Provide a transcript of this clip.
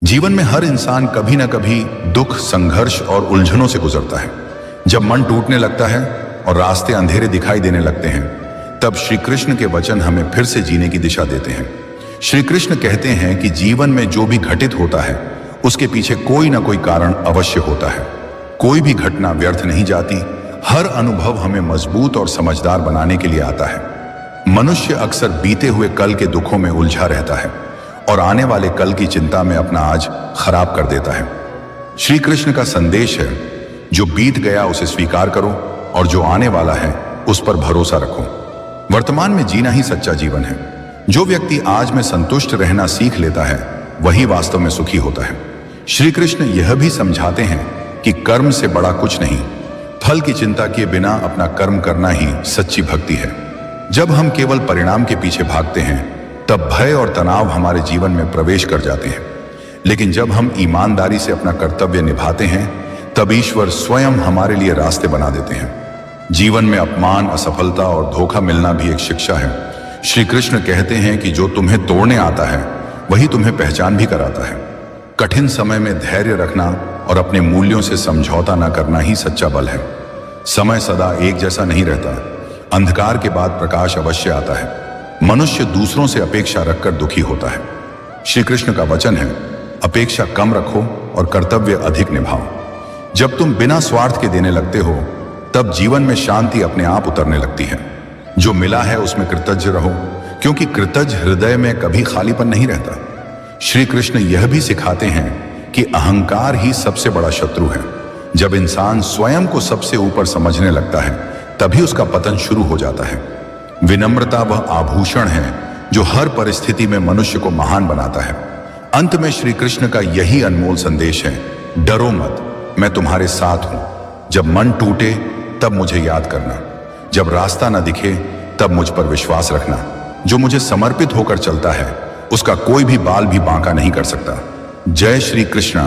जीवन में हर इंसान कभी ना कभी दुख, संघर्ष और उलझनों से गुजरता है। जब मन टूटने लगता है और रास्ते अंधेरे दिखाई देने लगते हैं, तब श्री कृष्ण के वचन हमें फिर से जीने की दिशा देते हैं। श्री कृष्ण कहते हैं कि जीवन में जो भी घटित होता है उसके पीछे कोई ना कोई कारण अवश्य होता है। कोई भी घटना व्यर्थ नहीं जाती। हर अनुभव हमें मजबूत और समझदार बनाने के लिए आता है। मनुष्य अक्सर बीते हुए कल के दुखों में उलझा रहता है और आने वाले कल की चिंता में अपना आज खराब कर देता है। श्री कृष्ण का संदेश है, जो बीत गया उसे स्वीकार करो और जो आने वाला है उस पर भरोसा रखो। वर्तमान में जीना ही सच्चा जीवन है। जो व्यक्ति आज में संतुष्ट रहना सीख लेता है वही वास्तव में सुखी होता है। श्री कृष्ण यह भी समझाते हैं कि कर्म से बड़ा कुछ नहीं। फल की चिंता किए बिना अपना कर्म करना ही सच्ची भक्ति है। जब हम केवल परिणाम के पीछे भागते हैं तब भय और तनाव हमारे जीवन में प्रवेश कर जाते हैं। लेकिन जब हम ईमानदारी से अपना कर्तव्य निभाते हैं तब ईश्वर स्वयं हमारे लिए रास्ते बना देते हैं। जीवन में अपमान, असफलता और धोखा मिलना भी एक शिक्षा है। श्री कृष्ण कहते हैं कि जो तुम्हें तोड़ने आता है वही तुम्हें पहचान भी कराता है। कठिन समय में धैर्य रखना और अपने मूल्यों से समझौता न करना ही सच्चा बल है। समय सदा एक जैसा नहीं रहता। अंधकार के बाद प्रकाश अवश्य आता है। मनुष्य दूसरों से अपेक्षा रखकर दुखी होता है। श्री कृष्ण का वचन है, अपेक्षा कम रखो और कर्तव्य अधिक निभाओ। जब तुम बिना स्वार्थ के देने लगते हो तब जीवन में शांति अपने आप उतरने लगती है। जो मिला है उसमें कृतज्ञ रहो, क्योंकि कृतज्ञ हृदय में कभी खालीपन नहीं रहता। श्री कृष्ण यह भी सिखाते हैं कि अहंकार ही सबसे बड़ा शत्रु है। जब इंसान स्वयं को सबसे ऊपर समझने लगता है तभी उसका पतन शुरू हो जाता है। विनम्रता वह आभूषण है जो हर परिस्थिति में मनुष्य को महान बनाता है। अंत में श्री कृष्ण का यही अनमोल संदेश है, डरो मत, मैं तुम्हारे साथ हूं। जब मन टूटे तब मुझे याद करना, जब रास्ता न दिखे तब मुझ पर विश्वास रखना। जो मुझे समर्पित होकर चलता है उसका कोई भी बाल भी बांका नहीं कर सकता। जय श्री कृष्ण।